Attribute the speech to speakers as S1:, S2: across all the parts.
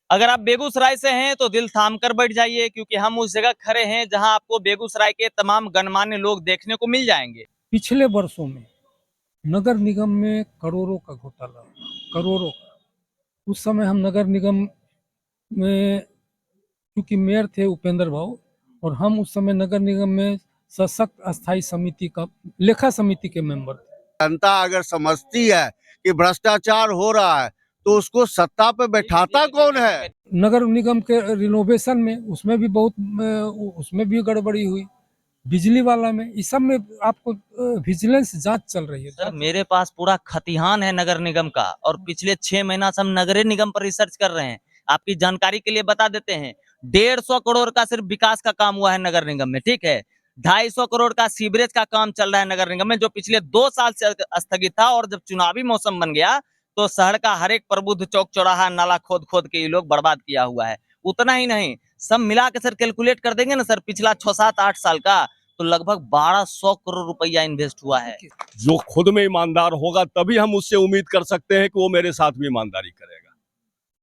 S1: अगर आप बेगूसराय से हैं तो दिल थाम कर बैठ जाइए, क्योंकि हम उस जगह खड़े हैं जहां आपको बेगूसराय के तमाम गणमान्य लोग देखने को मिल जाएंगे।
S2: पिछले वर्षों में नगर निगम में करोड़ों का घोटाला, करोड़ों का। उस समय हम नगर निगम में, क्योंकि मेयर थे उपेंद्र भाऊ, और हम उस समय नगर निगम में सशक्त अस्थायी समिति का, लेखा समिति के मेंबर थे।
S3: जनता अगर समझती है कि भ्रष्टाचार हो रहा है तो उसको सत्ता पे बैठाता कौन है?
S2: नगर निगम के रिनोवेशन में उसमें भी बहुत, उसमें भी गड़बड़ी हुई। बिजली वाला में, इस सब में आपको विजिलेंस जांच चल रही है।
S1: सर मेरे पास पूरा खतिहान है नगर निगम का, और पिछले 6 महीना से हम नगर निगम पर रिसर्च कर रहे हैं। आपकी जानकारी के लिए बता देते हैं, 150 करोड़ का सिर्फ विकास का काम हुआ है नगर निगम में, ठीक है। 250 करोड़ का सीवरेज का काम चल रहा है नगर निगम में, जो पिछले 2 साल से स्थगित था। और जब चुनावी मौसम बन गया तो शहर का हर एक प्रबुद्ध चौक चौराहा नाला खोद खोद के ये लोग बर्बाद किया हुआ है। उतना ही नहीं, सब मिला के सर कैलकुलेट कर देंगे ना सर, पिछला 6, 7, 8 साल का, तो लगभग 1200 करोड़ रुपया इन्वेस्ट हुआ है।
S4: जो खुद में ईमानदार होगा तभी हम उससे उम्मीद कर सकते हैं कि वो मेरे साथ भी ईमानदारी करेगा।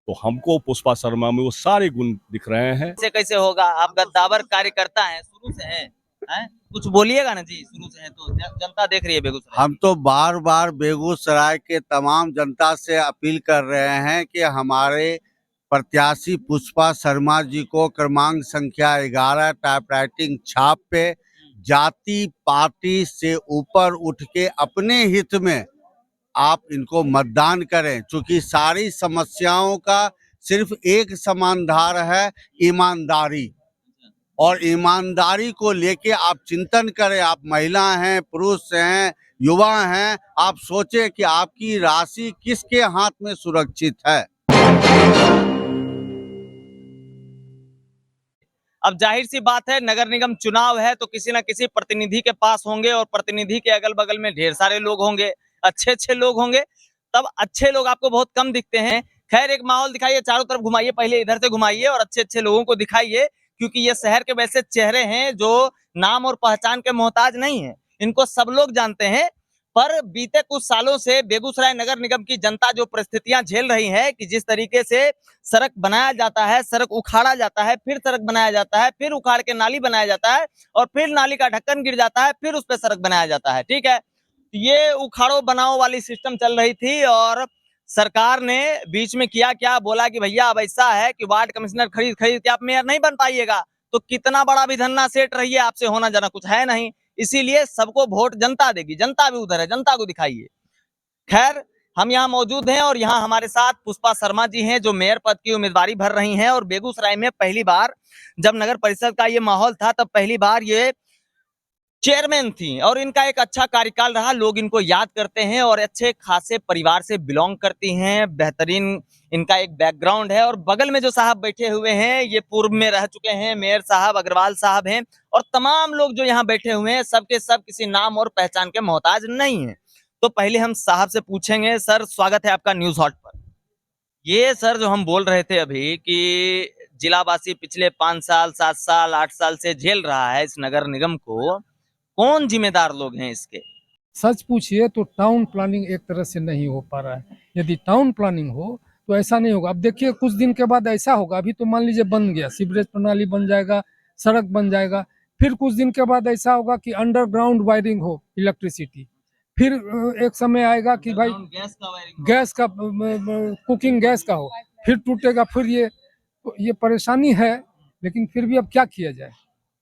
S4: तो हमको पुष्पा शर्मा में वो सारे गुण दिख रहे हैं।
S1: कैसे कैसे होगा? आप गद्दावर कार्यकर्ता हैं, शुरू से हैं, कुछ बोलिएगा ना जी, शुरू से हैं तो जनता देख रही है बेगूसराय।
S3: हम तो बार बार बेगूसराय के तमाम जनता से अपील कर रहे हैं कि हमारे प्रत्याशी पुष्पा शर्मा जी को क्रमांक संख्या 11 टाइपराइटिंग छाप पे जाति पार्टी से ऊपर उठ के अपने हित में आप इनको मतदान करें, क्योंकि सारी समस्याओं का सिर्फ एक समाधान है, ईमानदारी। और ईमानदारी को लेके आप चिंतन करें। आप महिला हैं, पुरुष हैं, युवा हैं, आप सोचें कि आपकी राशि किसके हाथ में सुरक्षित है।
S1: अब जाहिर सी बात है, नगर निगम चुनाव है तो किसी ना किसी प्रतिनिधि के पास होंगे, और प्रतिनिधि के अगल बगल में ढेर सारे लोग होंगे, अच्छे अच्छे लोग होंगे। तब अच्छे लोग आपको बहुत कम दिखते हैं। खैर, एक माहौल दिखाइए, चारों तरफ घुमाइए, पहले इधर से घुमाइए और अच्छे अच्छे लोगों को दिखाइए, क्योंकि ये शहर के वैसे चेहरे हैं जो नाम और पहचान के मोहताज नहीं है। इनको सब लोग जानते हैं। पर बीते कुछ सालों से बेगूसराय नगर निगम की जनता जो परिस्थितियां झेल रही है, कि जिस तरीके से सड़क बनाया जाता है, सड़क उखाड़ा जाता है, फिर सड़क बनाया जाता है, फिर उखाड़ के नाली बनाया जाता है, और फिर नाली का ढक्कन गिर जाता है, फिर उस पर सड़क बनाया जाता है, ठीक है। ये उखाड़ो बनाओ वाली सिस्टम चल रही थी, और सरकार ने बीच में किया क्या, बोला कि भैया अब ऐसा है कि वार्ड कमिश्नर खरीद खरीद के आप मेयर नहीं बन पाइएगा, तो कितना बड़ा भी धन्ना सेठ रहिए, आपसे होना जाना कुछ है नहीं। इसीलिए सबको वोट जनता देगी, जनता भी उधर है, जनता को दिखाइए। खैर, हम यहाँ मौजूद हैं और यहाँ हमारे साथ पुष्पा शर्मा जी हैं, जो मेयर पद की उम्मीदवारी भर रही हैं। और बेगूसराय में पहली बार जब नगर परिषद का ये माहौल था, तब पहली बार ये चेयरमैन थी, और इनका एक अच्छा कार्यकाल रहा, लोग इनको याद करते हैं, और अच्छे खासे परिवार से बिलोंग करती हैं, बेहतरीन इनका एक बैकग्राउंड है। और बगल में जो साहब बैठे हुए हैं, ये पूर्व में रह चुके हैं, मेयर साहब अग्रवाल साहब हैं, और तमाम लोग जो यहाँ बैठे हुए हैं, सबके सब किसी नाम और पहचान के मोहताज नहीं है। तो पहले हम साहब से पूछेंगे, सर स्वागत है आपका न्यूज हॉट पर। ये सर जो हम बोल रहे थे अभी कि जिलावासी पिछले 5 साल, 7 साल, 8 साल से झेल रहा है इस नगर निगम को, कौन जिम्मेदार लोग हैं इसके?
S2: सच पूछिए तो टाउन प्लानिंग एक तरह से नहीं हो पा रहा है। यदि टाउन प्लानिंग हो तो ऐसा नहीं होगा। अब देखिए, कुछ दिन के बाद ऐसा होगा, अभी तो मान लीजिए बन गया, सीवरेज प्रणाली बन जाएगा, सड़क बन जाएगा, फिर कुछ दिन के बाद ऐसा होगा कि अंडरग्राउंड वायरिंग हो इलेक्ट्रिसिटी, फिर एक समय आएगा कि भाई गैस का, कुकिंग गैस का हो, फिर टूटेगा, फिर ये परेशानी है। लेकिन फिर भी अब क्या किया जाए,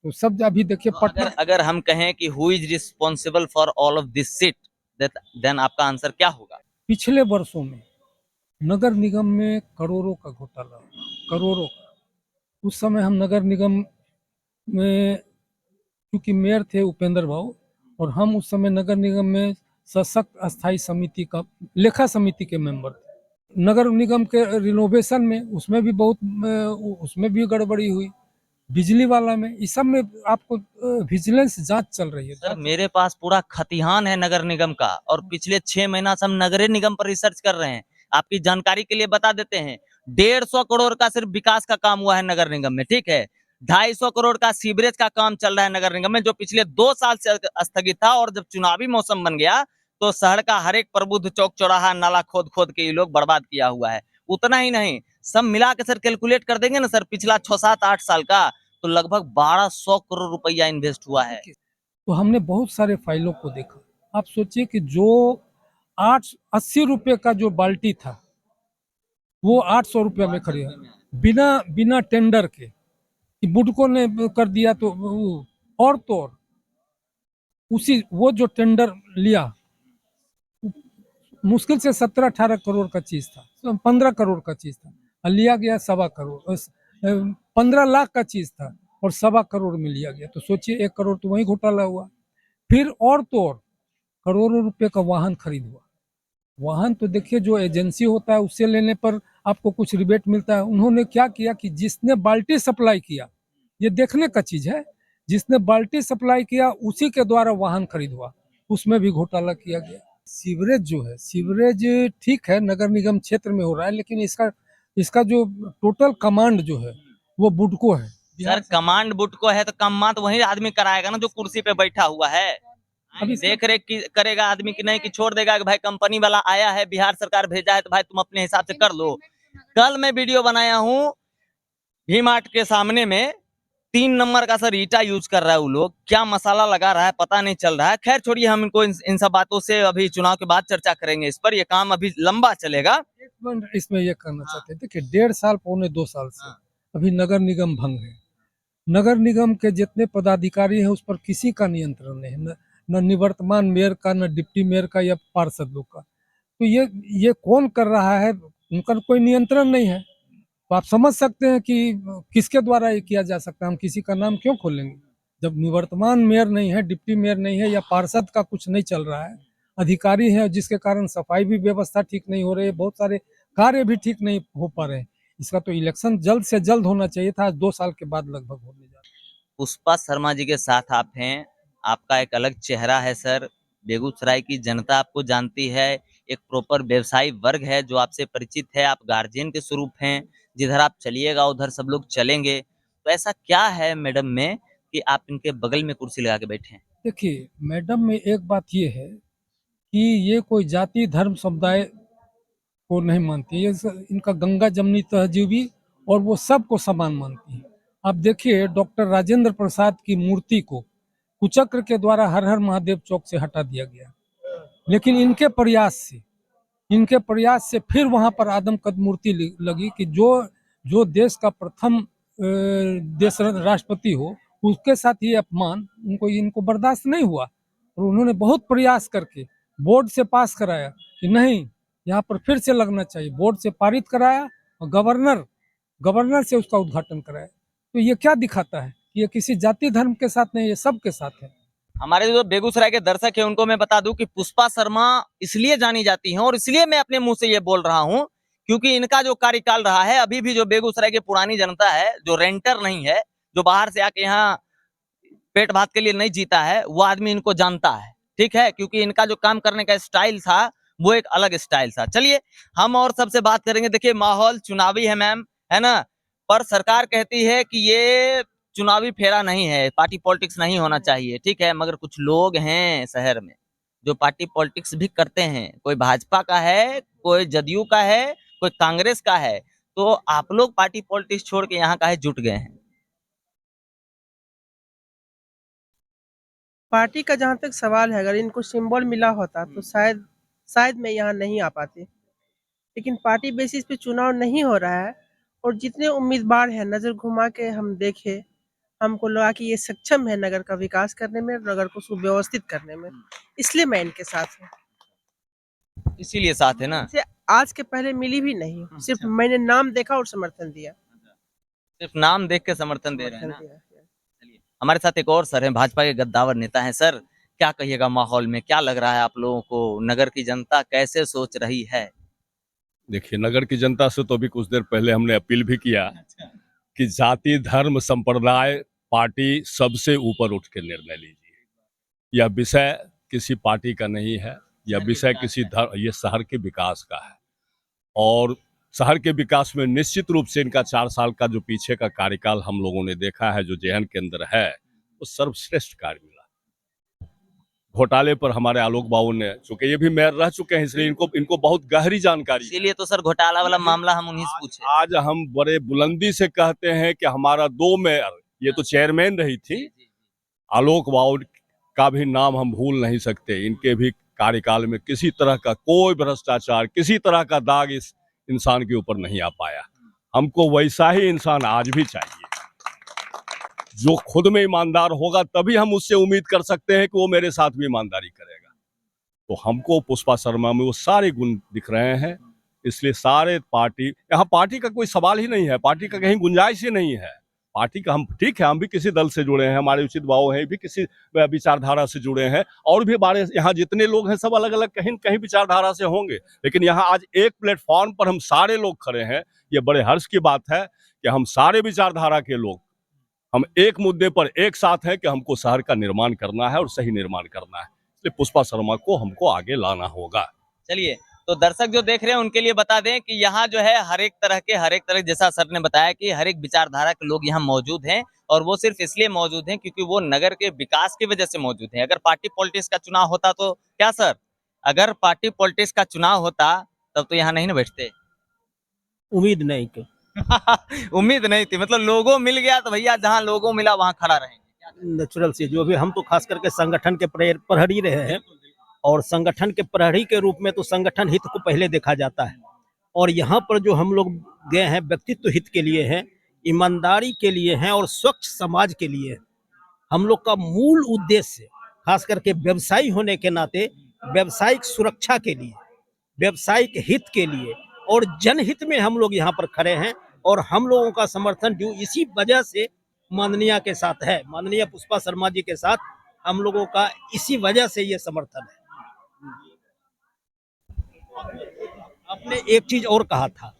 S2: तो सब अभी देखिए
S1: तो अगर हम कहें कि who is responsible for all of this seat, then आपका आंसर क्या होगा?
S2: पिछले वर्षों में नगर निगम में करोड़ों का घोटाला, करोड़ों का। उस समय हम नगर निगम में, क्योंकि मेयर थे उपेंद्र भाऊ, और हम उस समय नगर निगम में सशक्त अस्थायी समिति का, लेखा समिति के मेंबर थे। नगर निगम के रिनोवेशन में उसमें भी बहुत, उसमें भी गड़बड़ी हुई। बिजली वाला में, इस सब में आपको विजिलेंस जांच चल रही है।
S1: सर मेरे पास पूरा खतिहान है नगर निगम का, और पिछले 6 महीना से हम नगर निगम पर रिसर्च कर रहे हैं। आपकी जानकारी के लिए बता देते हैं, 150 करोड़ का सिर्फ विकास का काम हुआ है नगर निगम में, ठीक है। 250 करोड़ का सीवरेज का काम चल रहा है नगर निगम में, जो पिछले 2 साल से स्थगित था। और जब चुनावी मौसम बन गया तो शहर का हर एक प्रबुद्ध चौक चौराहा नाला खोद खोद के ये लोग बर्बाद किया हुआ है। उतना ही नहीं, सब मिला के सर कैलकुलेट कर देंगे ना सर पिछला 6-7-8 साल का, तो लगभग 1200 करोड़ रुपया इन्वेस्ट हुआ है।
S2: तो हमने बहुत सारे फाइलों को देखा। आप सोचिए कि जो 80 रुपए का जो बाल्टी था वो 800 रुपये में खरीदा, बिना बिना टेंडर के, कि बुडको ने कर दिया तो और तो और उसी वो जो टेंडर लिया मुश्किल से 17-18 करोड़ का चीज था, 15 करोड़ का चीज था, और लिया गया 1.25 करोड़, 15 लाख का चीज था और 1.25 करोड़ में लिया गया। तो सोचिए 1 करोड़ तो वही घोटाला हुआ। फिर और तो और करोड़ों रुपए का वाहन खरीद हुआ। वाहन तो देखिए जो एजेंसी होता है उससे लेने पर आपको कुछ रिबेट मिलता है। उन्होंने क्या किया कि जिसने बाल्टी सप्लाई किया, ये देखने का चीज है, जिसने बाल्टी सप्लाई किया उसी के द्वारा वाहन खरीद हुआ, उसमें भी घोटाला किया गया। सीवरेज जो है, सीवरेज ठीक है नगर निगम क्षेत्र में हो रहा है, लेकिन इसका जो टोटल कमांड जो है वो बुडको है।
S1: सर कमांड बुडको है तो कमांड वही आदमी कराएगा ना जो कुर्सी पे बैठा हुआ है।
S2: अभी
S1: देख रेख करेगा आदमी की नहीं कि छोड़ देगा कि भाई कंपनी वाला आया है, बिहार सरकार भेजा है तो भाई तुम अपने हिसाब से कर लो। कल मैं वीडियो बनाया हूँ वी मार्ट के सामने में 3 नंबर का सर ईटा यूज कर रहा है वो लोग, क्या मसाला लगा रहा है पता नहीं चल रहा है। खैर छोड़िए, हम इनको इन सब बातों से अभी चुनाव के बाद चर्चा करेंगे इस पर, ये काम अभी लंबा चलेगा।
S2: इसमें ये कहना चाहते हैं, देखिए 1.5 साल 2.25 साल से अभी नगर निगम भंग है। नगर निगम के जितने पदाधिकारी हैं उस पर किसी का नियंत्रण नहीं है, न निवर्तमान मेयर का, न डिप्टी मेयर का या पार्षद लोग का। तो ये कौन कर रहा है, उनका कोई नियंत्रण नहीं है। तो आप समझ सकते हैं कि किसके द्वारा ये किया जा सकता है। हम किसी का नाम क्यों खोलेंगे जब निवर्तमान मेयर नहीं है, डिप्टी मेयर नहीं है या पार्षद का कुछ नहीं चल रहा है, अधिकारी हैं जिसके कारण सफाई भी व्यवस्था ठीक नहीं हो रही है, बहुत सारे कार्य भी ठीक नहीं हो पा रहे हैं। इसका तो इलेक्शन जल्द से जल्द होना चाहिए था, आज 2 साल के बाद लगभग होने जा रहा है।
S1: पुष्पा शर्मा जी के साथ आप हैं, आपका एक अलग चेहरा है सर, बेगूसराय की जनता आपको जानती है, एक प्रॉपर व्यवसायी वर्ग है जो आपसे परिचित है, आप गार्जियन के स्वरूप हैं, जिधर आप चलिएगा उधर सब लोग चलेंगे। तो ऐसा क्या है मैडम में कि आप इनके बगल में कुर्सी लगा के बैठे हैं?
S2: देखिए मैडम में एक बात ये है कि ये कोई जाति धर्म समुदाय को नहीं मानती, ये इनका गंगा जमनी तहजीबी और वो सबको समान मानती है। आप देखिए डॉक्टर राजेंद्र प्रसाद की मूर्ति को कुचक्र के द्वारा हर हर महादेव चौक से हटा दिया गया, लेकिन इनके प्रयास से फिर वहां पर आदमकद मूर्ति लगी कि जो देश का प्रथम देश राष्ट्रपति हो उसके साथ ये अपमान इनको बर्दाश्त नहीं हुआ, और उन्होंने बहुत प्रयास करके बोर्ड से पास कराया कि नहीं यहाँ पर फिर से लगना चाहिए, बोर्ड से पारित कराया और गवर्नर से उसका उद्घाटन कराया। तो ये क्या दिखाता है कि ये किसी जाति धर्म के साथ नहीं, ये सबके साथ है।
S1: हमारे जो बेगूसराय के दर्शक हैं उनको मैं बता दूं कि पुष्पा शर्मा इसलिए जानी जाती हैं और इसलिए मैं अपने मुंह से ये बोल रहा हूं क्योंकि इनका जो कार्यकाल रहा है, अभी भी जो बेगूसराय की पुरानी जनता है जो रेंटर नहीं है, जो बाहर से आके यहाँ पेट भात के लिए नहीं जीता है, वो आदमी इनको जानता है, ठीक है, क्योंकि इनका जो काम करने का स्टाइल था वो एक अलग स्टाइल था। चलिए हम और सबसे बात करेंगे। देखिए माहौल चुनावी है मैम, है ना, पर सरकार कहती है कि ये चुनावी फेरा नहीं है, पार्टी पॉलिटिक्स नहीं होना चाहिए, ठीक है, मगर कुछ लोग हैं शहर में जो पार्टी पॉलिटिक्स भी करते हैं, कोई भाजपा का है, कोई जदयू का है, कोई कांग्रेस का है, तो आप लोग पार्टी पॉलिटिक्स छोड़ के यहाँ काहे जुट गए हैं?
S5: पार्टी का जहाँ तक सवाल है, अगर इनको सिंबल मिला होता तो शायद मैं यहाँ नहीं आ पाती, लेकिन पार्टी बेसिस पे चुनाव नहीं हो रहा है और जितने उम्मीदवार हैं नज़र घुमा के हम देखे, हमको लगा कि ये सक्षम है नगर का विकास करने में, नगर को सुव्यवस्थित करने में, इसलिए मैं इनके साथ हूँ।
S1: इसीलिए साथ है ना?
S5: इसे आज के पहले मिली भी नहीं, सिर्फ मैंने नाम देखा और समर्थन दिया।
S1: सिर्फ नाम देख के समर्थन दे रहे हैं ना?
S5: समर्थन दिया।
S1: चलिए हमारे साथ एक और सर हैं, भाजपा के गद्दावर नेता हैं। सर क्या कहिएगा, माहौल में क्या लग रहा है आप लोगों को, नगर की जनता कैसे सोच रही है?
S4: देखिए नगर की जनता से तो अभी कुछ देर पहले हमने अपील भी किया कि जाति धर्म संप्रदाय पार्टी सबसे ऊपर उठ के निर्णय लीजिए। यह विषय किसी पार्टी का नहीं है, यह विषय किसी ये शहर के विकास का है, और शहर के विकास में निश्चित रूप से इनका 4 साल का जो पीछे का कार्यकाल हम लोगों ने देखा है, जो जेहन के अंदर है, वो सर्वश्रेष्ठ कार्य मिला। घोटाले पर हमारे आलोक बाबू ने, चूंकि ये भी मेयर रह चुके हैं, इसलिए इनको बहुत गहरी जानकारी है।
S1: इसीलिए तो सर घोटाला वाला मामला हम उन्हीं से पूछे।
S4: आज हम बड़े बुलंदी से कहते हैं कि हमारा 2 मेयर, ये तो चेयरमैन रही थी, आलोक बाबू का भी नाम हम भूल नहीं सकते। इनके भी कार्यकाल में किसी तरह का कोई भ्रष्टाचार, किसी तरह का दाग इस इंसान के ऊपर नहीं आ पाया। हमको वैसा ही इंसान आज भी चाहिए, जो खुद में ईमानदार होगा, तभी हम उससे उम्मीद कर सकते हैं कि वो मेरे साथ भी ईमानदारी करेगा। तो हमको पुष्पा शर्मा में वो सारे गुण दिख रहे हैं, इसलिए सारे पार्टी, यहाँ पार्टी का कोई सवाल ही नहीं है, पार्टी का कहीं गुंजाइश ही नहीं है। पार्टी का हम ठीक है, हम भी किसी दल से जुड़े हैं, हमारे उचित भाव है भी किसी विचारधारा से जुड़े हैं, और भी हमारे यहाँ जितने लोग हैं सब अलग अलग कहीं न कहीं विचारधारा से होंगे, लेकिन यहाँ आज एक प्लेटफॉर्म पर हम सारे लोग खड़े हैं। ये बड़े हर्ष की बात है कि हम सारे विचारधारा के लोग, हम एक मुद्दे पर एक साथ हैं कि हमको शहर का निर्माण करना है और सही निर्माण करना है, इसलिए पुष्पा शर्मा को हमको आगे लाना होगा।
S1: चलिए, तो दर्शक जो देख रहे हैं उनके लिए बता दें कि यहाँ जो है हर एक तरह, जैसा सर ने बताया कि हर एक विचारधारा के लोग यहाँ मौजूद हैं, और वो सिर्फ इसलिए मौजूद हैं क्योंकि वो नगर के विकास की वजह से मौजूद हैं। अगर पार्टी पॉलिटिक्स का चुनाव होता तो क्या सर, अगर पार्टी पॉलिटिक्स का चुनाव होता तब तो यहाँ नहीं ना बैठते।
S6: उम्मीद नहीं कि
S1: उम्मीद नहीं थी, मतलब लोगों मिल गया तो भैया जहाँ लोगों मिला वहाँ खड़ा रहेंगे।
S6: नेचुरल से जो भी, हम तो खास करके संगठन के प्रहरी रहे हैं, और संगठन के प्रहरी के रूप में तो संगठन हित को पहले देखा जाता है, और यहाँ पर जो हम लोग गए हैं व्यक्तित्व हित के लिए हैं, ईमानदारी के लिए हैं और स्वच्छ समाज के लिए। हम लोग का मूल उद्देश्य खास करके व्यवसायी होने के नाते व्यावसायिक सुरक्षा के लिए, व्यावसायिक हित के लिए और जनहित में हम लोग यहाँ पर खड़े हैं, और हम लोगों का समर्थन जो इसी वजह से माननीय के साथ है, माननीय पुष्पा शर्मा जी के साथ हम लोगों का इसी वजह से ये समर्थन है। आपने एक चीज और कहा था,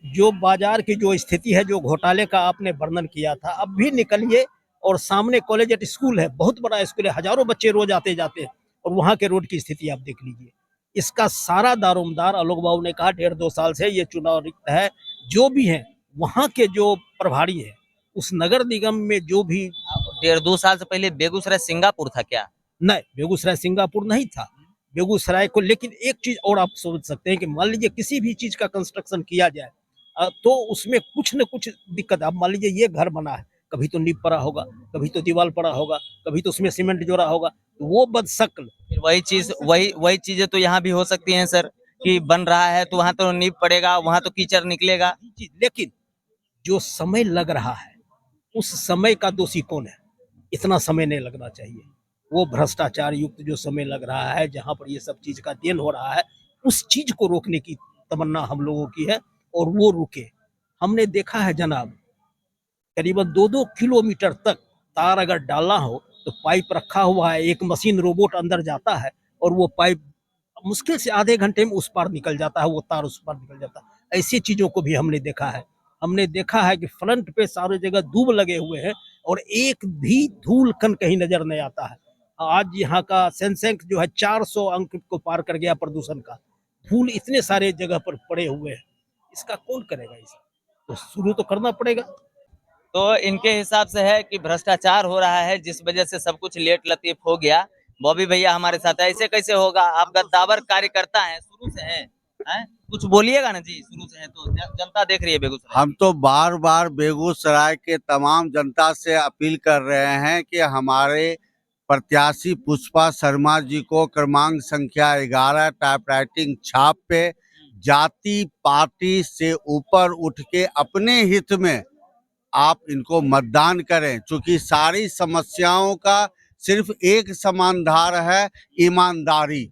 S6: जो बाजार की जो स्थिति है, जो घोटाले का आपने वर्णन किया था, अब भी निकलिए और सामने कॉलेज एट स्कूल है, बहुत बड़ा स्कूल है, हजारों बच्चे रोज आते जाते हैं, और वहाँ के रोड की स्थिति आप देख लीजिए। इसका सारा दारोमदार आलोक बाबू ने कहा 1.5-2 साल से ये चुनाव रिक्त है। जो भी हैं वहाँ के जो प्रभारी है उस नगर निगम में, जो भी
S1: 1.5-2 साल से पहले बेगूसराय सिंगापुर था क्या?
S6: नहीं, बेगूसराय सिंगापुर नहीं था बेगूसराय को। लेकिन एक चीज और आप सोच सकते हैं कि मान लीजिए किसी भी चीज का कंस्ट्रक्शन किया जाए तो उसमें कुछ न कुछ दिक्कत। अब मान लीजिए ये घर बना है, कभी तो नींव पड़ा होगा, कभी तो दीवार पड़ा होगा, कभी तो उसमें सीमेंट जोड़ा होगा, तो वो बदशक्ल।
S1: फिर वही चीजें तो यहाँ भी हो सकती हैं सर, कि बन रहा है तो वहां तो नींव पड़ेगा, वहां तो कीचड़ निकलेगा।
S6: लेकिन जो समय लग रहा है उस समय का दोषी कौन है? इतना समय नहीं लगना चाहिए। वो भ्रष्टाचार युक्त जो समय लग रहा है, जहां पर ये सब चीज का देन हो रहा है, उस चीज को रोकने की तमन्ना हम लोगों की है, और वो रुके। हमने देखा है जनाब, करीबन 2-2 किलोमीटर तक तार अगर डालना हो तो पाइप रखा हुआ है, एक मशीन रोबोट अंदर जाता है और वो पाइप मुश्किल से आधे घंटे में उस पार निकल जाता है, वो तार उस पार निकल जाता है। ऐसी चीजों को भी हमने देखा है। हमने देखा है कि फ्रंट पे सारे जगह दूब लगे हुए हैं और एक भी धूल कण कहीं नजर नहीं आता है। आज यहाँ का सेंसेक्स जो है 400 अंक को पार कर गया प्रदूषण का। धूल इतने सारे जगह पर पड़े हुए हैं, इसका कौन करेगा? इसे तो शुरू तो करना पड़ेगा।
S1: तो इनके हिसाब से है कि भ्रष्टाचार हो रहा है, जिस वजह से सब कुछ लेट लतीफ हो गया। बॉबी भैया हमारे साथ है, ऐसे कैसे होगा? आप गद्दावर कार्यकर्ता हैं, शुरू से हैं, कुछ बोलिएगा ना जी। शुरू से है तो जनता देख रही है बेगूसराय।
S3: हम तो बार बार बेगूसराय के तमाम जनता से अपील कर रहे हैं कि हमारे प्रत्याशी पुष्पा शर्मा जी को क्रमांक संख्या 11 टाइपराइटिंग छाप पे जाति पार्टी से ऊपर उठ के अपने हित में आप इनको मतदान करें, क्योंकि सारी समस्याओं का सिर्फ एक समाधान है, ईमानदारी।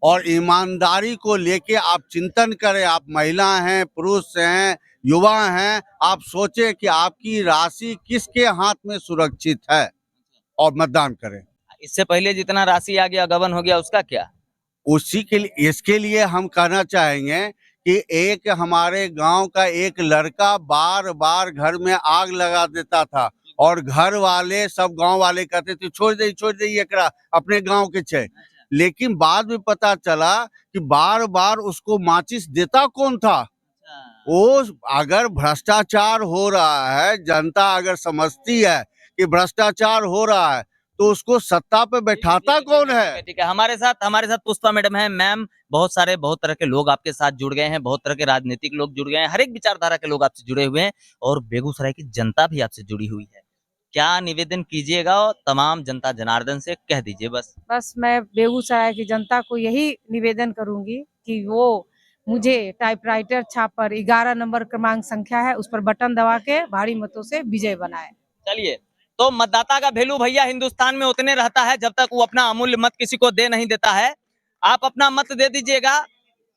S3: और ईमानदारी को लेके आप चिंतन करें। आप महिला हैं, पुरुष हैं, युवा हैं, आप सोचें कि आपकी राशि किसके हाथ में सुरक्षित है और मतदान करें।
S1: इससे पहले जितना राशि आ गया, गबन हो गया, उसका क्या?
S3: उसी के लिए, इसके लिए हम कहना चाहेंगे कि एक हमारे गांव का एक लड़का बार बार घर में आग लगा देता था, और घर वाले सब गांव वाले कहते थे छोड़ दे एकरा, अपने गांव के छे। लेकिन बाद में पता चला कि बार बार उसको माचिस देता कौन था। वो अगर भ्रष्टाचार हो रहा है, जनता अगर समझती है कि भ्रष्टाचार हो रहा है, तो उसको सत्ता पे बैठाता कौन है?
S1: ठीक है, हमारे साथ पुष्पा मैडम है। मैम, बहुत तरह के लोग आपके साथ जुड़ गए हैं, बहुत तरह के राजनीतिक लोग जुड़ गए हैं, हर एक विचारधारा के लोग आपसे जुड़े हुए हैं और बेगूसराय की जनता भी आपसे जुड़ी हुई है। क्या निवेदन कीजिएगा और तमाम जनता जनार्दन से कह दीजिए बस।
S7: बस मैं बेगूसराय की जनता को यही निवेदन करूंगी कि वो मुझे टाइपराइटर छाप पर 11 नंबर क्रमांक संख्या है, उस पर बटन दबा के भारी मतों से विजय बनाए।
S1: चलिए, तो मतदाता का वैल्यू भैया हिंदुस्तान में उतने रहता है जब तक वो अपना अमूल्य मत किसी को दे नहीं देता है। आप अपना मत दे दीजिएगा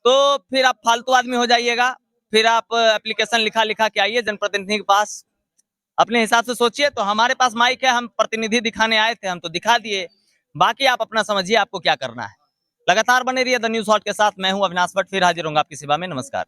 S1: तो फिर आप फालतू आदमी हो जाइएगा, फिर आप एप्लीकेशन लिखा के आइए जनप्रतिनिधि के पास, अपने हिसाब से सोचिए। तो हमारे पास माइक है, हम प्रतिनिधि दिखाने आए थे, हम तो दिखा दिए, बाकी आप अपना समझिए आपको क्या करना है। लगातार बने रहिए द न्यूज़ हॉट के साथ। मैं हूं अविनाश भट्ट, फिर हाजिर होऊंगा आपकी सेवा में। नमस्कार।